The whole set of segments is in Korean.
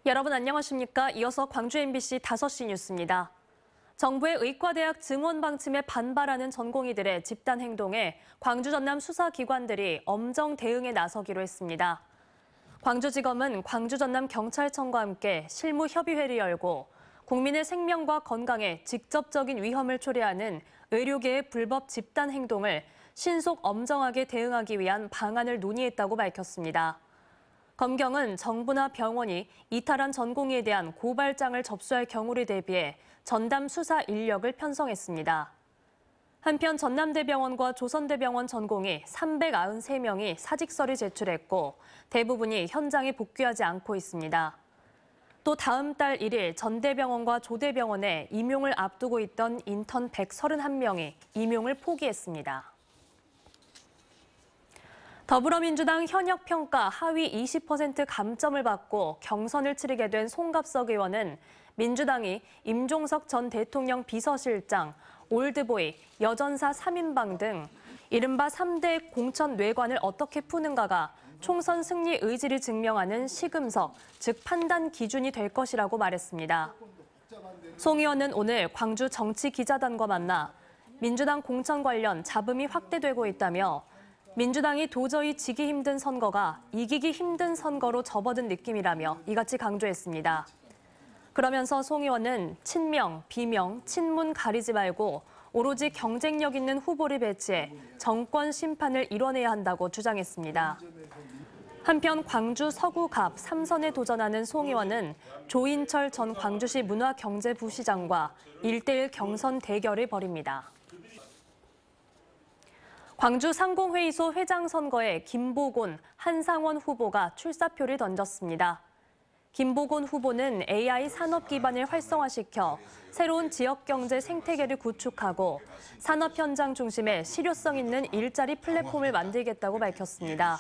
여러분 안녕하십니까? 이어서 광주 MBC 5시 뉴스입니다. 정부의 의과대학 증원 방침에 반발하는 전공의들의 집단 행동에 광주 전남 수사기관들이 엄정 대응에 나서기로 했습니다. 광주지검은 광주 전남 경찰청과 함께 실무협의회를 열고 국민의 생명과 건강에 직접적인 위험을 초래하는 의료계의 불법 집단 행동을 신속 엄정하게 대응하기 위한 방안을 논의했다고 밝혔습니다. 검경은 정부나 병원이 이탈한 전공의에 대한 고발장을 접수할 경우를 대비해 전담 수사 인력을 편성했습니다. 한편 전남대병원과 조선대병원 전공의 393명이 사직서를 제출했고 대부분이 현장에 복귀하지 않고 있습니다. 또 다음 달 1일 전대병원과 조대병원에 임용을 앞두고 있던 인턴 131명이 임용을 포기했습니다. 더불어민주당 현역평가 하위 20% 감점을 받고 경선을 치르게 된 송갑석 의원은 민주당이 임종석 전 대통령 비서실장, 올드보이, 여전사 3인방 등 이른바 3대 공천 뇌관을 어떻게 푸는가가 총선 승리 의지를 증명하는 시금석, 즉 판단 기준이 될 것이라고 말했습니다. 송 의원은 오늘 광주 정치기자단과 만나 민주당 공천 관련 잡음이 확대되고 있다며 민주당이 도저히 지기 힘든 선거가 이기기 힘든 선거로 접어든 느낌이라며 이같이 강조했습니다. 그러면서 송 의원은 친명, 비명, 친문 가리지 말고 오로지 경쟁력 있는 후보를 배치해 정권 심판을 이뤄내야 한다고 주장했습니다. 한편 광주 서구갑 3선에 도전하는 송 의원은 조인철 전 광주시 문화경제부시장과 1대1 경선 대결을 벌입니다. 광주 상공회의소 회장 선거에 김보곤, 한상원 후보가 출사표를 던졌습니다. 김보곤 후보는 AI 산업 기반을 활성화시켜 새로운 지역 경제 생태계를 구축하고 산업 현장 중심의 실효성 있는 일자리 플랫폼을 만들겠다고 밝혔습니다.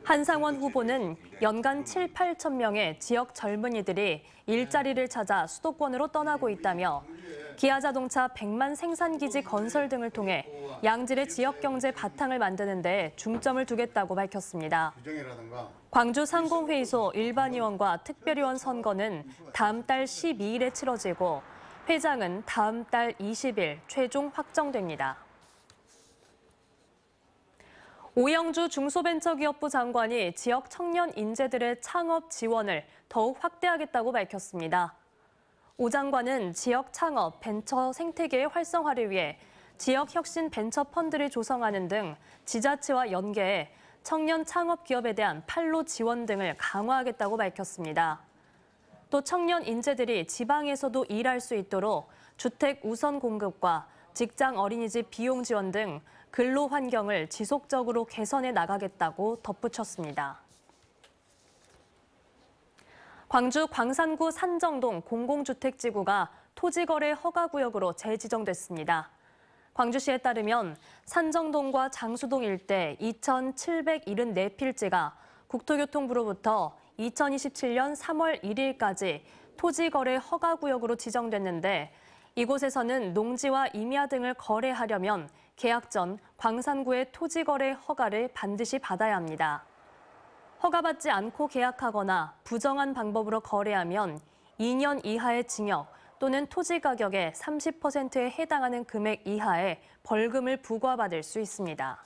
한상원 후보는 연간 7, 8천 명의 지역 젊은이들이 일자리를 찾아 수도권으로 떠나고 있다며 기아자동차 100만 생산기지 건설 등을 통해 양질의 지역 경제 바탕을 만드는 데 중점을 두겠다고 밝혔습니다. 광주 상공회의소 일반위원과 특별위원 선거는 다음 달 12일에 치러지고 회장은 다음 달 20일 최종 확정됩니다. 오영주 중소벤처기업부 장관이 지역 청년 인재들의 창업 지원을 더욱 확대하겠다고 밝혔습니다. 오 장관은 지역 창업, 벤처 생태계의 활성화를 위해 지역 혁신 벤처 펀드를 조성하는 등 지자체와 연계해 청년 창업 기업에 대한 판로 지원 등을 강화하겠다고 밝혔습니다. 또 청년 인재들이 지방에서도 일할 수 있도록 주택 우선 공급과 직장 어린이집 비용 지원 등 근로 환경을 지속적으로 개선해 나가겠다고 덧붙였습니다. 광주 광산구 산정동 공공주택지구가 토지거래 허가구역으로 재지정됐습니다. 광주시에 따르면 산정동과 장수동 일대 2,774필지가 국토교통부로부터 2027년 3월 1일까지 토지거래 허가구역으로 지정됐는데 이곳에서는 농지와 임야 등을 거래하려면 계약 전 광산구의 토지거래 허가를 반드시 받아야 합니다. 허가받지 않고 계약하거나 부정한 방법으로 거래하면 2년 이하의 징역 또는 토지 가격의 30%에 해당하는 금액 이하의 벌금을 부과받을 수 있습니다.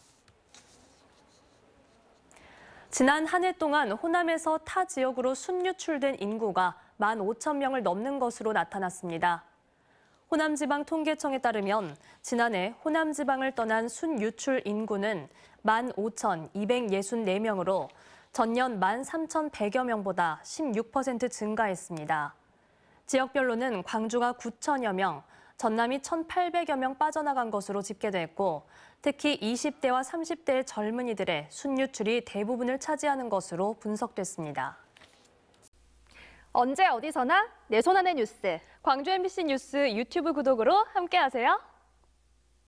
지난 한 해 동안 호남에서 타 지역으로 순유출된 인구가 15,000명을 넘는 것으로 나타났습니다. 호남지방통계청에 따르면 지난해 호남지방을 떠난 순유출 인구는 15,264명으로 전년 13,100여 명보다 16% 증가했습니다. 지역별로는 광주가 9,000여 명, 전남이 1,800여 명 빠져나간 것으로 집계됐고 특히 20대와 30대의 젊은이들의 순유출이 대부분을 차지하는 것으로 분석됐습니다. 언제 어디서나 내 손 안의 뉴스. 광주 MBC 뉴스 유튜브 구독으로 함께하세요.